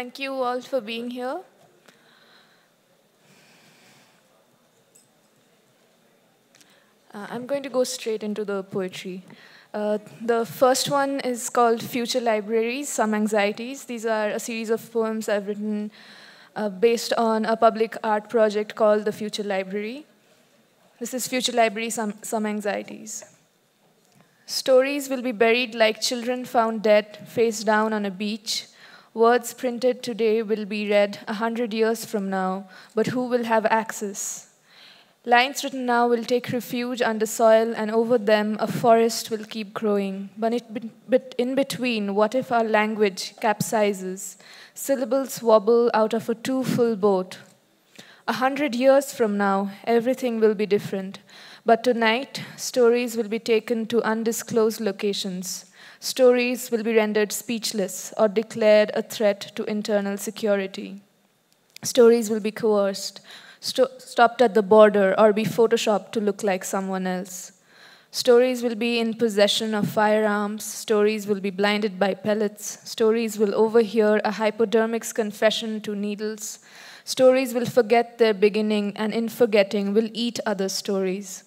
Thank you all for being here. I'm going to go straight into the poetry. The first one is called Future Libraries, Some Anxieties. These are a series of poems I've written based on a public art project called the Future Library. This is Future Library, Some Anxieties. Stories will be buried like children found dead, face down on a beach. Words printed today will be read 100 years from now, but who will have access? Lines written now will take refuge under soil, and over them a forest will keep growing. But in between, what if our language capsizes? Syllables wobble out of a too full boat. 100 years from now, everything will be different. But tonight, stories will be taken to undisclosed locations. Stories will be rendered speechless or declared a threat to internal security. Stories will be coerced, stopped at the border, or be photoshopped to look like someone else. Stories will be in possession of firearms. Stories will be blinded by pellets. Stories will overhear a hypodermic's confession to needles. Stories will forget their beginning, and in forgetting will eat other stories.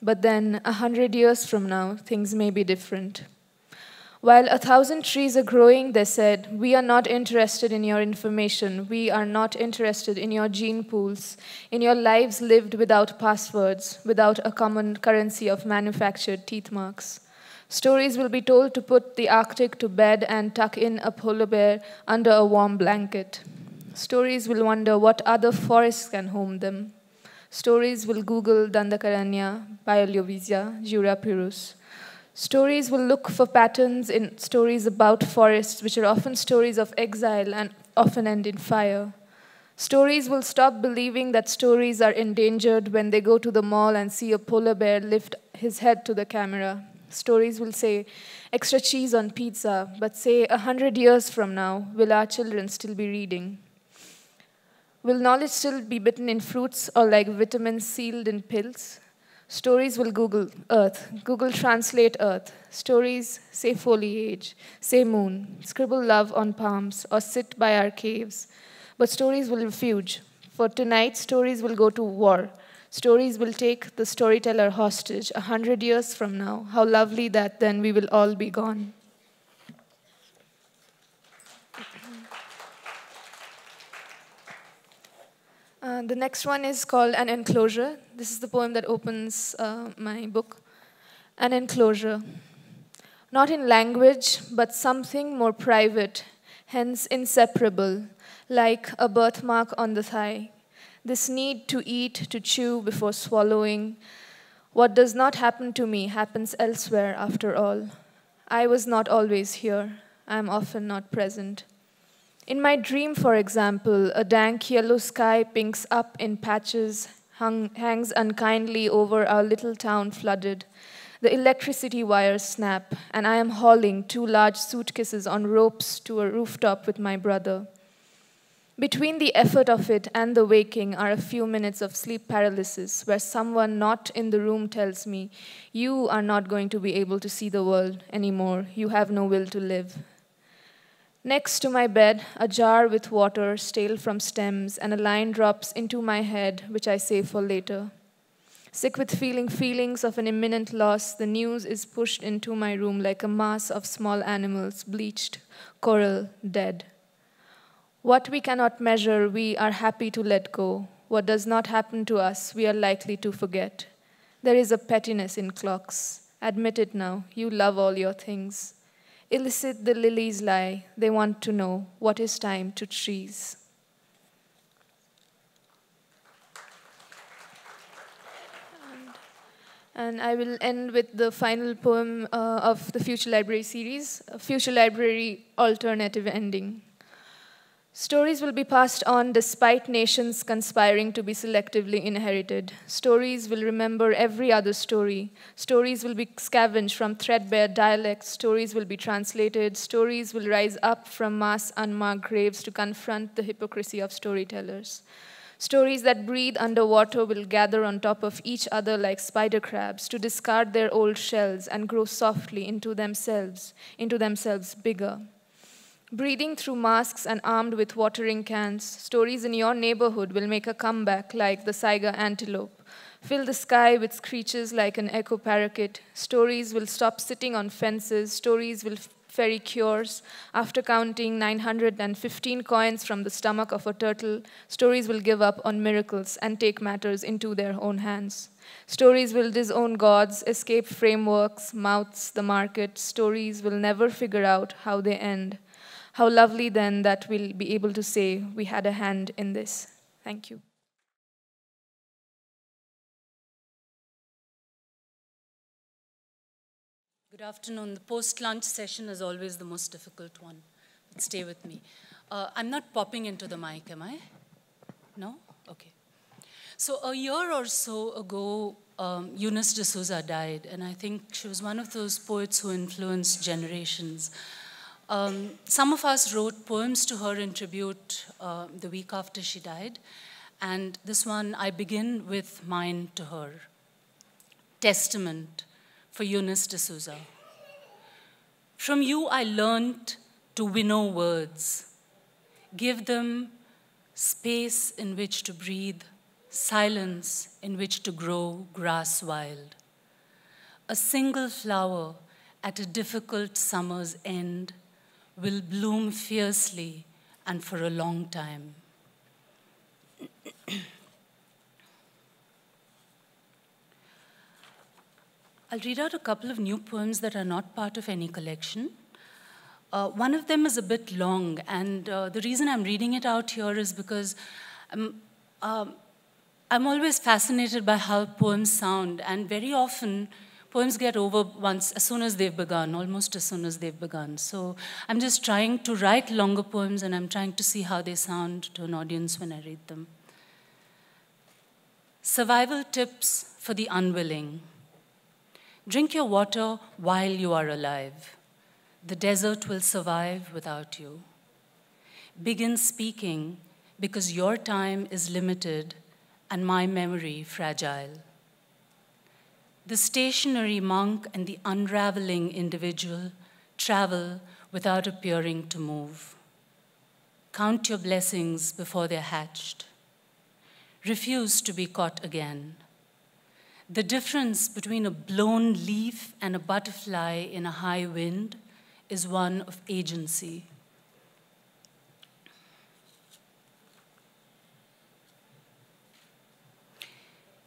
But then, 100 years from now, things may be different. While 1,000 trees are growing, they said, we are not interested in your information. We are not interested in your gene pools, in your lives lived without passwords, without a common currency of manufactured teeth marks. Stories will be told to put the Arctic to bed and tuck in a polar bear under a warm blanket. Stories will wonder what other forests can home them. Stories will Google Dandakaranya, Bioluivisia, Jura Pyrrhus. Stories will look for patterns in stories about forests, which are often stories of exile and often end in fire. Stories will stop believing that stories are endangered when they go to the mall and see a polar bear lift his head to the camera. Stories will say, extra cheese on pizza, but say 100 years from now, will our children still be reading? Will knowledge still be bitten in fruits or like vitamins sealed in pills? Stories will Google Earth, Google Translate Earth. Stories say foliage, say moon, scribble love on palms, or sit by our caves. But stories will refuse. For tonight, stories will go to war. Stories will take the storyteller hostage 100 years from now. How lovely that then we will all be gone. The next one is called An Enclosure. This is the poem that opens my book. An enclosure. Not in language, but something more private, hence inseparable, like a birthmark on the thigh. This need to eat, to chew before swallowing. What does not happen to me happens elsewhere after all. I was not always here. I am often not present. In my dream, for example, a dank yellow sky pinks up in patches, hangs unkindly over our little town flooded. The electricity wires snap, and I am hauling 2 large suitcases on ropes to a rooftop with my brother. Between the effort of it and the waking are a few minutes of sleep paralysis where someone not in the room tells me, you are not going to be able to see the world anymore. You have no will to live. Next to my bed, a jar with water stale from stems, and a line drops into my head, which I save for later. Sick with feelings of an imminent loss, the news is pushed into my room like a mass of small animals, bleached, coral, dead. What we cannot measure, we are happy to let go. What does not happen to us, we are likely to forget. There is a pettiness in clocks. Admit it now, you love all your things. Illicit the lilies lie, they want to know what is time to trees. And I will end with the final poem of the Future Library series, Future Library Alternative Ending. Stories will be passed on despite nations conspiring to be selectively inherited. Stories will remember every other story. Stories will be scavenged from threadbare dialects. Stories will be translated. Stories will rise up from mass unmarked graves to confront the hypocrisy of storytellers. Stories that breathe underwater will gather on top of each other like spider crabs to discard their old shells and grow softly into themselves bigger. Breathing through masks and armed with watering cans, stories in your neighborhood will make a comeback like the Saiga antelope. Fill the sky with screeches like an echo parakeet. Stories will stop sitting on fences. Stories will ferry cures. After counting 915 coins from the stomach of a turtle, stories will give up on miracles and take matters into their own hands. Stories will disown gods, escape frameworks, mouths the market. Stories will never figure out how they end. How lovely then that we'll be able to say we had a hand in this. Thank you. Good afternoon. The post-lunch session is always the most difficult one. But stay with me. I'm not popping into the mic, am I? No? Okay. So a year or so ago, Eunice D'Souza died, and I think she was one of those poets who influenced generations. Some of us wrote poems to her in tribute the week after she died, and this one, I begin with mine to her. Testament for Eunice D'Souza. From you I learned to winnow words, give them space in which to breathe, silence in which to grow grass wild. A single flower at a difficult summer's end will bloom fiercely and for a long time. I'll read out a couple of new poems that are not part of any collection. One of them is a bit long, and the reason I'm reading it out here is because I'm always fascinated by how poems sound, and very often poems get over as soon as they've begun, almost as soon as they've begun. So I'm just trying to write longer poems, and I'm trying to see how they sound to an audience when I read them. Survival tips for the unwilling. Drink your water while you are alive. The desert will survive without you. Begin speaking because your time is limited and my memory fragile. The stationary monk and the unraveling individual travel without appearing to move. Count your blessings before they're hatched. Refuse to be caught again. The difference between a blown leaf and a butterfly in a high wind is one of agency.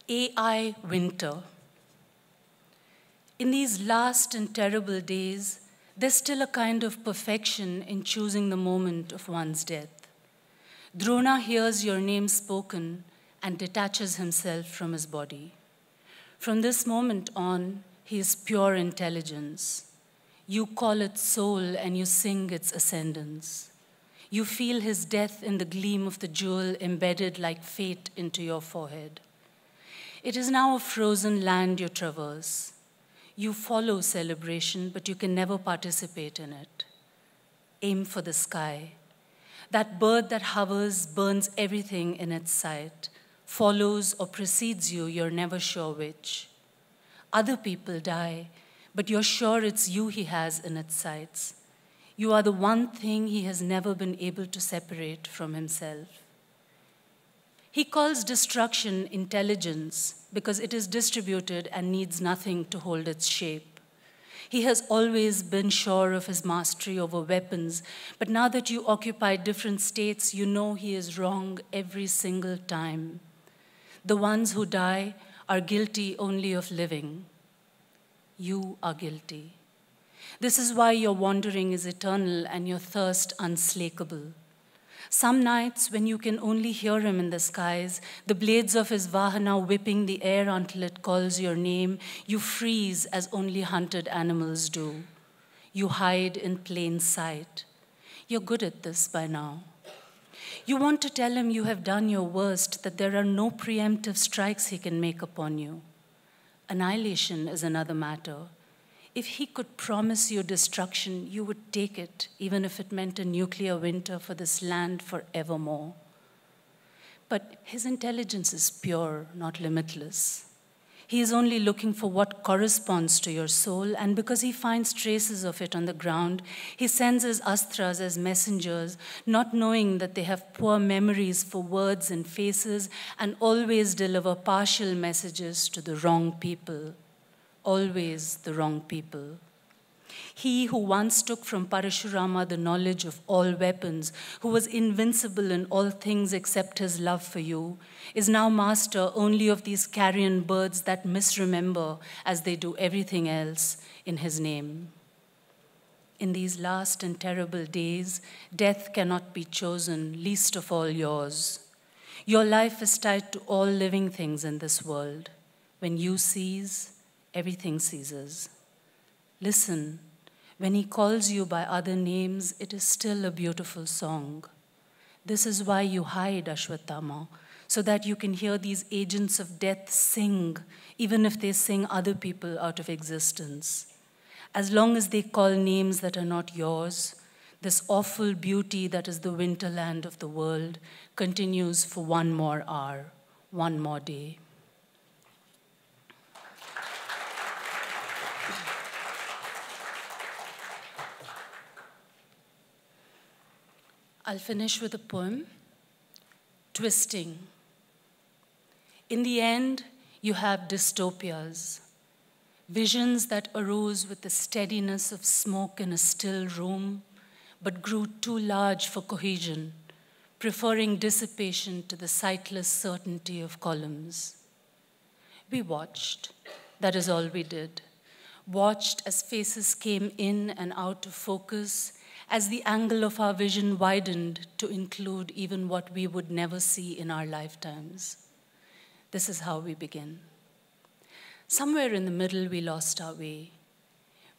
AI winter. In these last and terrible days, there's still a kind of perfection in choosing the moment of one's death. Drona hears your name spoken and detaches himself from his body. From this moment on, he is pure intelligence. You call it soul and you sing its ascendance. You feel his death in the gleam of the jewel embedded like fate into your forehead. It is now a frozen land you traverse. You follow celebration, but you can never participate in it. Aim for the sky. That bird that hovers burns everything in its sight, follows or precedes you, you're never sure which. Other people die, but you're sure it's you he has in its sights. You are the one thing he has never been able to separate from himself. He calls destruction intelligence because it is distributed and needs nothing to hold its shape. He has always been sure of his mastery over weapons, but now that you occupy different states, you know he is wrong every single time. The ones who die are guilty only of living. You are guilty. This is why your wandering is eternal and your thirst unslakable. Some nights, when you can only hear him in the skies, the blades of his vahana whipping the air until it calls your name, you freeze as only hunted animals do. You hide in plain sight. You're good at this by now. You want to tell him you have done your worst, that there are no preemptive strikes he can make upon you. Annihilation is another matter. If he could promise you destruction, you would take it, even if it meant a nuclear winter for this land forevermore. But his intelligence is pure, not limitless. He is only looking for what corresponds to your soul, and because he finds traces of it on the ground, he sends his astras as messengers, not knowing that they have poor memories for words and faces and always deliver partial messages to the wrong people. Always the wrong people. He who once took from Parashurama the knowledge of all weapons, who was invincible in all things except his love for you, is now master only of these carrion birds that misremember as they do everything else in his name. In these last and terrible days, death cannot be chosen, least of all yours. Your life is tied to all living things in this world. When you cease, everything ceases. Listen, when he calls you by other names, it is still a beautiful song. This is why you hide, Ashwatthama, so that you can hear these agents of death sing, even if they sing other people out of existence. As long as they call names that are not yours, this awful beauty that is the winterland of the world continues for one more hour, one more day. I'll finish with a poem, Twisting. In the end, you have dystopias, visions that arose with the steadiness of smoke in a still room, but grew too large for cohesion, preferring dissipation to the sightless certainty of columns. We watched, that is all we did, watched as faces came in and out of focus, as the angle of our vision widened to include even what we would never see in our lifetimes. This is how we begin. Somewhere in the middle, we lost our way.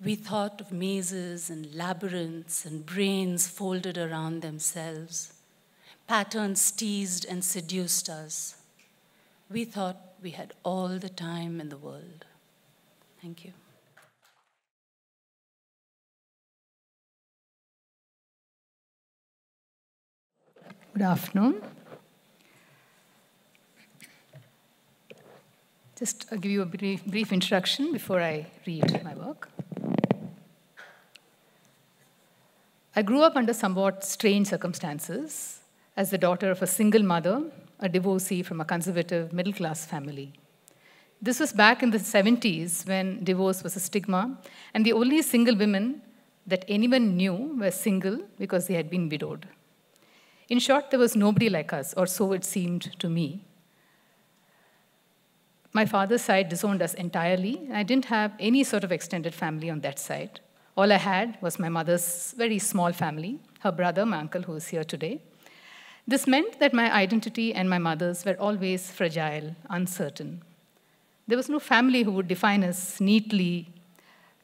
We thought of mazes and labyrinths and brains folded around themselves. Patterns teased and seduced us. We thought we had all the time in the world. Thank you. Good afternoon. Just give you a brief introduction before I read my work. I grew up under somewhat strange circumstances as the daughter of a single mother, a divorcee from a conservative middle-class family. This was back in the 70s when divorce was a stigma, and the only single women that anyone knew were single because they had been widowed. In short, there was nobody like us, or so it seemed to me. My father's side disowned us entirely. I didn't have any sort of extended family on that side. All I had was my mother's very small family, her brother, my uncle, who is here today. This meant that my identity and my mother's were always fragile, uncertain. There was no family who would define us neatly,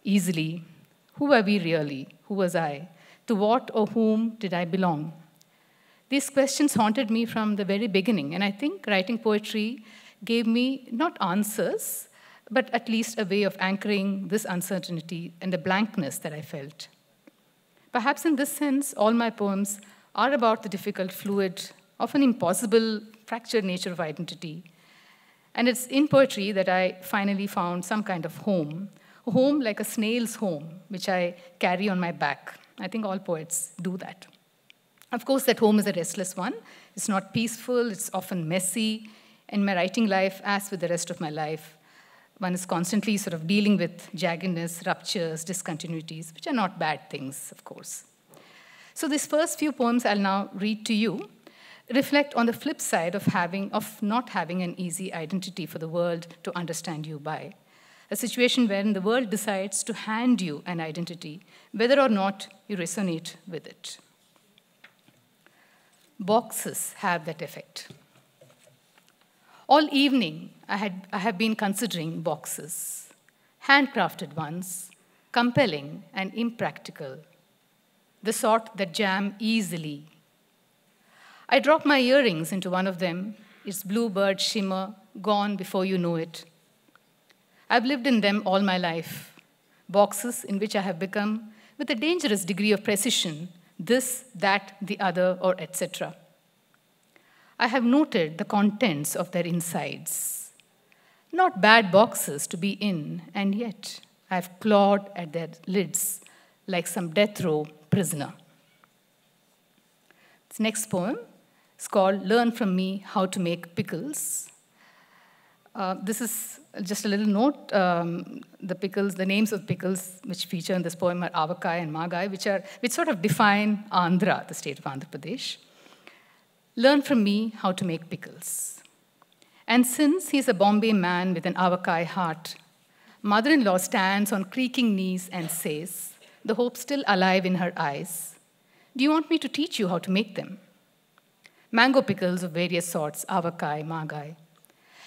easily. Who were we really? Who was I? To what or whom did I belong? These questions haunted me from the very beginning, and I think writing poetry gave me not answers, but at least a way of anchoring this uncertainty and the blankness that I felt. Perhaps in this sense, all my poems are about the difficult, fluid, often impossible, fractured nature of identity. And it's in poetry that I finally found some kind of home, a home like a snail's home, which I carry on my back. I think all poets do that. Of course, that home is a restless one. It's not peaceful, it's often messy. In my writing life, as with the rest of my life, one is constantly sort of dealing with jaggedness, ruptures, discontinuities, which are not bad things, of course. So these first few poems I'll now read to you reflect on the flip side of not having an easy identity for the world to understand you by. A situation wherein the world decides to hand you an identity, whether or not you resonate with it. Boxes have that effect. All evening, I have been considering boxes, handcrafted ones, compelling and impractical, the sort that jam easily. I drop my earrings into one of them, its bluebird shimmer gone before you know it. I've lived in them all my life, boxes in which I have become, with a dangerous degree of precision, this, that, the other, or etc. I have noted the contents of their insides. Not bad boxes to be in, and yet I've clawed at their lids like some death row prisoner. This next poem is called Learn From Me How to Make Pickles. This is just a little note. The names of pickles which feature in this poem are avakai and magai, which sort of define Andhra, the state of Andhra Pradesh. Learn from me how to make pickles. And since he's a Bombay man with an avakai heart, mother-in-law stands on creaking knees and says, the hope still alive in her eyes, do you want me to teach you how to make them? Mango pickles of various sorts, avakai, magai.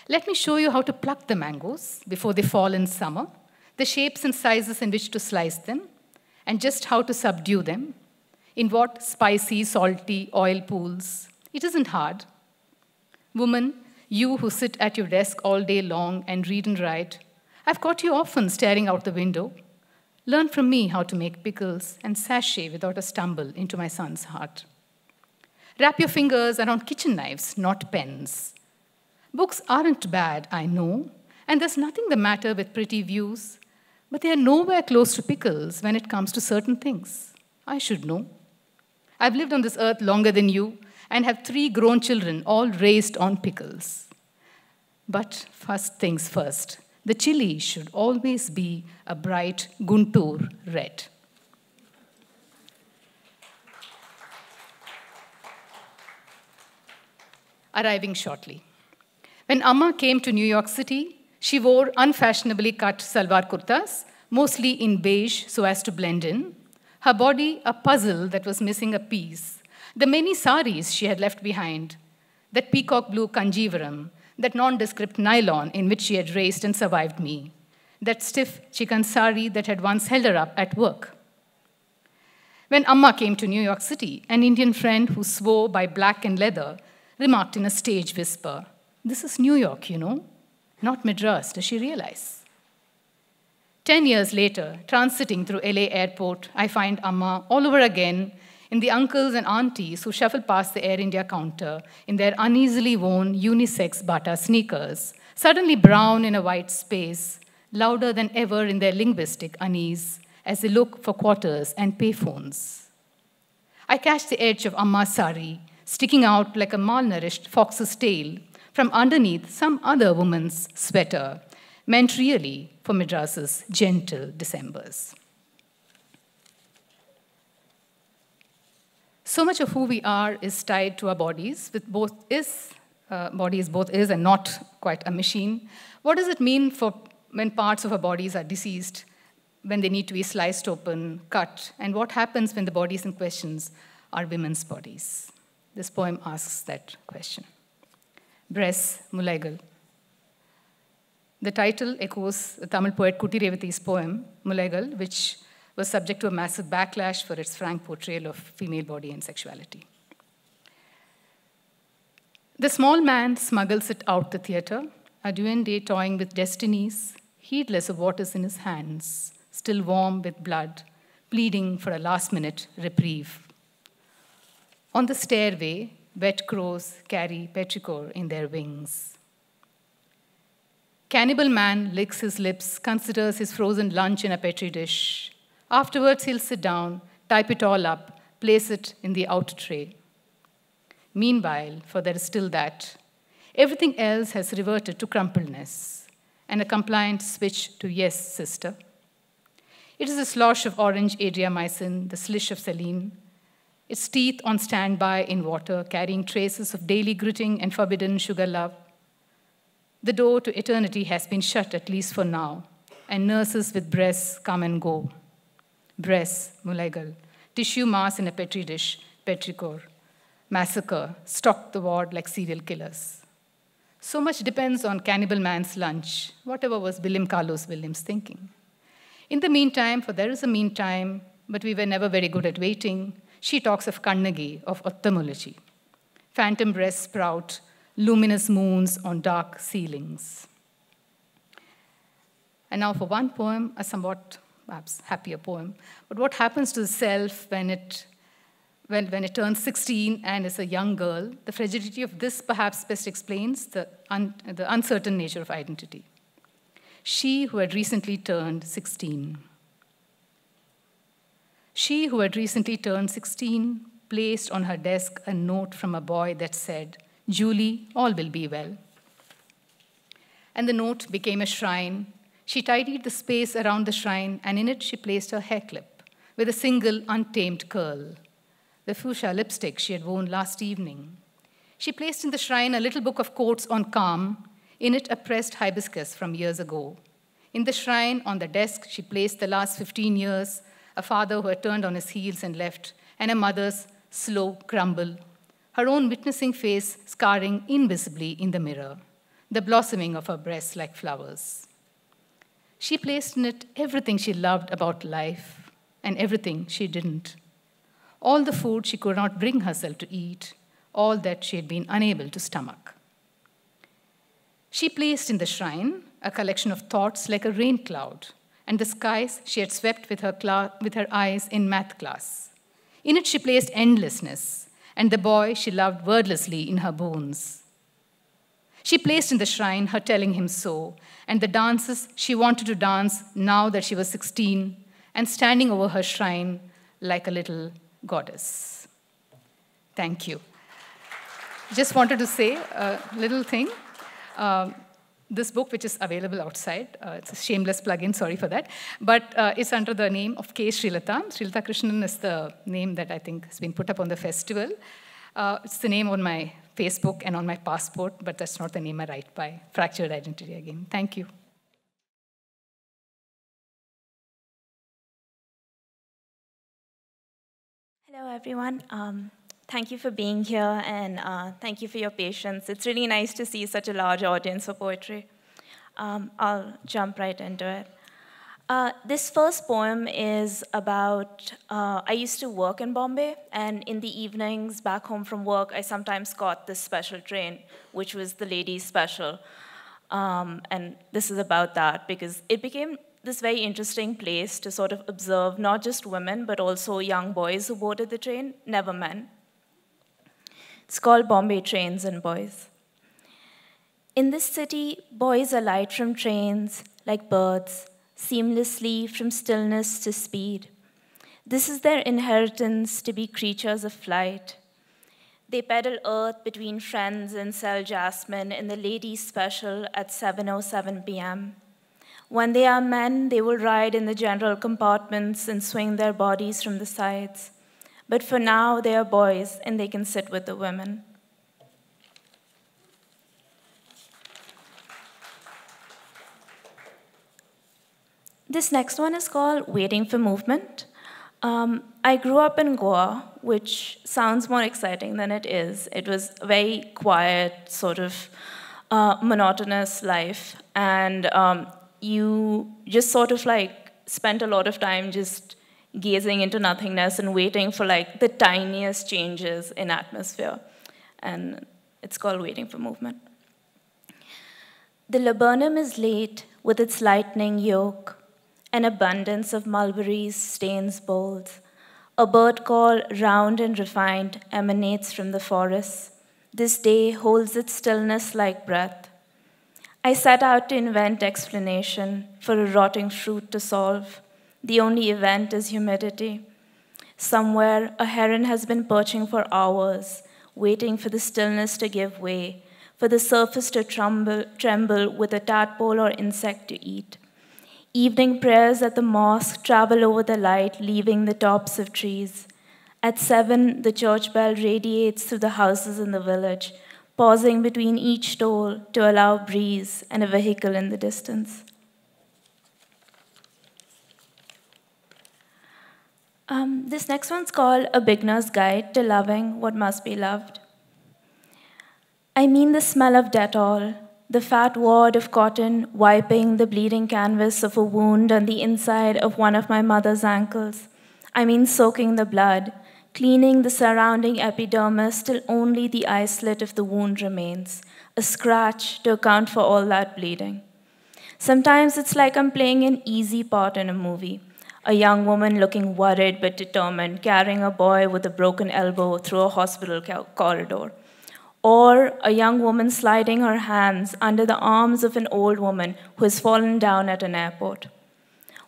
Let me show you how to pluck the mangoes before they fall in summer, the shapes and sizes in which to slice them, and just how to subdue them, in what spicy, salty oil pools. It isn't hard. Woman, you who sit at your desk all day long and read and write, I've caught you often staring out the window. Learn from me how to make pickles and sashay without a stumble into my son's heart. Wrap your fingers around kitchen knives, not pens. Books aren't bad, I know, and there's nothing the matter with pretty views, but they are nowhere close to pickles when it comes to certain things. I should know. I've lived on this earth longer than you and have 3 grown children, all raised on pickles. But first things first, the chili should always be a bright Guntur red. Arriving shortly. When Amma came to New York City, she wore unfashionably cut salwar kurtas, mostly in beige so as to blend in. Her body a puzzle that was missing a piece. The many saris she had left behind, that peacock blue kanjivaram, that nondescript nylon in which she had raced and survived me, that stiff chikan sari that had once held her up at work. When Amma came to New York City, an Indian friend who swore by black and leather remarked in a stage whisper, this is New York, you know, not Madras, does she realize? 10 years later, transiting through LA airport, I find Amma all over again in the uncles and aunties who shuffle past the Air India counter in their uneasily worn unisex Bata sneakers, suddenly brown in a white space, louder than ever in their linguistic unease as they look for quarters and payphones. I catch the edge of Amma's sari, sticking out like a malnourished fox's tail from underneath some other woman's sweater, meant really for Madras's gentle Decembers. So much of who we are is tied to our bodies, with bodies both is and not quite a machine. What does it mean for when parts of our bodies are diseased, when they need to be sliced open, cut, and what happens when the bodies in question are women's bodies? This poem asks that question. Breasts, Mulaigal. The title echoes the Tamil poet Kuti Revati's poem, Mulaigal, which was subject to a massive backlash for its frank portrayal of female body and sexuality. The small man smuggles it out the theater, a duende toying with destinies, heedless of what is in his hands, still warm with blood, pleading for a last-minute reprieve. On the stairway, wet crows carry petrichor in their wings. Cannibal man licks his lips, considers his frozen lunch in a petri dish. Afterwards, he'll sit down, type it all up, place it in the outer tray. Meanwhile, for there is still that, everything else has reverted to crumpledness and a compliant switch to yes, sister. It is a slosh of orange adriamycin, the slish of saline, its teeth on standby in water, carrying traces of daily gritting and forbidden sugar love. The door to eternity has been shut, at least for now, and nurses with breasts come and go. Breasts, Mulaigal, tissue mass in a petri dish, petrichor, massacre, stalk the ward like serial killers. So much depends on cannibal man's lunch, whatever was William Carlos Williams thinking. In the meantime, for there is a meantime, but we were never very good at waiting, she talks of Kannagi, of ophthalmology. Phantom breasts sprout, luminous moons on dark ceilings. And now for one poem, a somewhat perhaps happier poem, but what happens to the self when it turns 16 and is a young girl? The fragility of this perhaps best explains the uncertain nature of identity. she who had recently turned 16. She who had recently turned 16 placed on her desk a note from a boy that said, "Julie, all will be well." And the note became a shrine. She tidied the space around the shrine, and in it she placed her hair clip with a single untamed curl, the fuchsia lipstick she had worn last evening. She placed in the shrine a little book of quotes on calm, in it a pressed hibiscus from years ago. In the shrine, on the desk, she placed the last 15 years, a father who had turned on his heels and left, and a mother's slow crumble, her own witnessing face scarring invisibly in the mirror, the blossoming of her breasts like flowers. She placed in it everything she loved about life and everything she didn't. All the food she could not bring herself to eat, all that she had been unable to stomach. She placed in the shrine a collection of thoughts like a rain cloud, and the skies she had swept with her eyes in math class. In it she placed endlessness, and the boy she loved wordlessly in her bones. She placed in the shrine her telling him so, and the dances she wanted to dance now that she was 16, and standing over her shrine like a little goddess. Thank you. Just wanted to say a little thing. This book, which is available outside, it's a shameless plug-in, sorry for that, but it's under the name of K. Srilata. Srilata Krishnan is the name that I think has been put up on the festival. It's the name on my Facebook and on my passport, but that's not the name I write by. Fractured identity again. Thank you. Hello, everyone. Thank you for being here, and thank you for your patience. It's really nice to see such a large audience for poetry. I'll jump right into it. This first poem is about, I used to work in Bombay, and in the evenings back home from work, I sometimes caught this special train, which was the ladies' special. And this is about that, because it became this very interesting place to sort of observe not just women, but also young boys who boarded the train, never men. It's called Bombay Trains and Boys. In this city, boys alight from trains like birds, seamlessly from stillness to speed. This is their inheritance, to be creatures of flight. They pedal earth between friends and sell jasmine in the ladies' special at 7:07 p.m. When they are men, they will ride in the general compartments and swing their bodies from the sides. But for now, they are boys, and they can sit with the women. This next one is called Waiting for Movement. I grew up in Goa, which sounds more exciting than it is. It was a very quiet, sort of monotonous life, and you just sort of like spent a lot of time just gazing into nothingness and waiting for like the tiniest changes in atmosphere. And it's called Waiting for Movement. The laburnum is late with its lightning yoke. An abundance of mulberries stains bold. A bird call, round and refined, emanates from the forest. This day holds its stillness like breath. I set out to invent explanation for a rotting fruit to solve. The only event is humidity. Somewhere, a heron has been perching for hours, waiting for the stillness to give way, for the surface to tremble with a tadpole or insect to eat. Evening prayers at the mosque travel over the light, leaving the tops of trees. At 7, the church bell radiates through the houses in the village, pausing between each toll to allow breeze and a vehicle in the distance. This next one's called A Beginner's Guide to Loving What Must Be Loved. I mean the smell of Dettol, the fat wad of cotton wiping the bleeding canvas of a wound on the inside of one of my mother's ankles. I mean soaking the blood, cleaning the surrounding epidermis till only the eye slit of the wound remains, a scratch to account for all that bleeding. Sometimes it's like I'm playing an easy part in a movie, a young woman looking worried but determined, carrying a boy with a broken elbow through a hospital corridor. or a young woman sliding her hands under the arms of an old woman who has fallen down at an airport.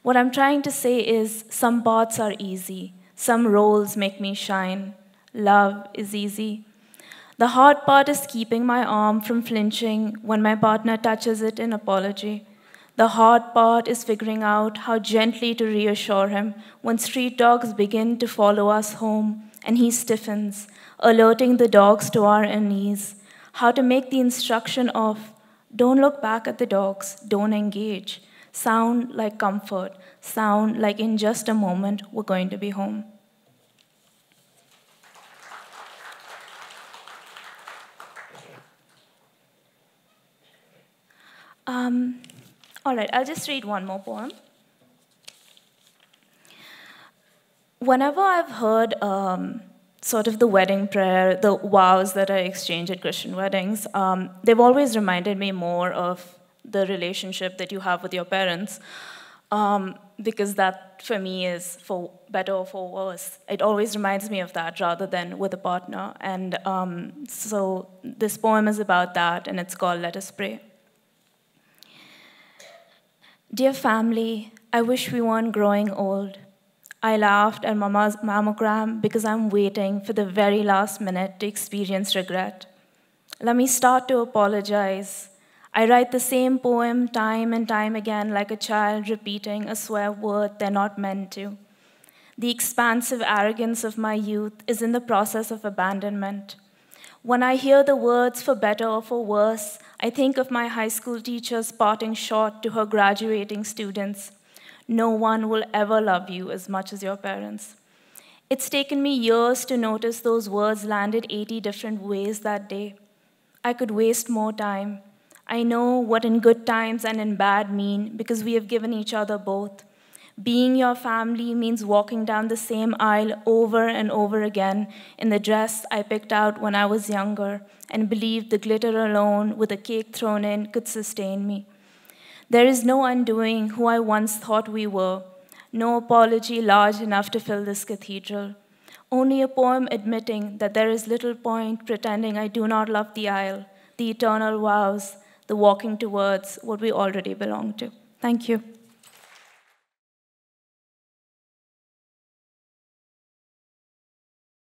What I'm trying to say is some paths are easy, some roles make me shine. Love is easy. The hard part is keeping my arm from flinching when my partner touches it in apology. The hard part is figuring out how gently to reassure him when street dogs begin to follow us home and he stiffens, alerting the dogs to our unease. How to make the instruction of, don't look back at the dogs, don't engage, sound like comfort, sound like in just a moment we're going to be home. All right, I'll just read one more poem. Whenever I've heard sort of the wedding prayer, the vows that I exchange at Christian weddings, they've always reminded me more of the relationship that you have with your parents, because that, for me, is for better or for worse. It always reminds me of that rather than with a partner. And so this poem is about that, and it's called Let Us Pray. Dear family, I wish we weren't growing old. I laughed at Mama's mammogram because I'm waiting for the very last minute to experience regret. Let me start to apologize. I write the same poem time and time again like a child repeating a swear word they're not meant to. The expansive arrogance of my youth is in the process of abandonment. When I hear the words for better or for worse, I think of my high school teacher's parting shot to her graduating students. No one will ever love you as much as your parents. It's taken me years to notice those words landed 80 different ways that day. I could waste more time. I know what in good times and in bad mean because we have given each other both. Being your family means walking down the same aisle over and over again in the dress I picked out when I was younger and believed the glitter alone with a cake thrown in could sustain me. There is no undoing who I once thought we were, no apology large enough to fill this cathedral, only a poem admitting that there is little point pretending I do not love the aisle, the eternal vows, the walking towards what we already belong to. Thank you.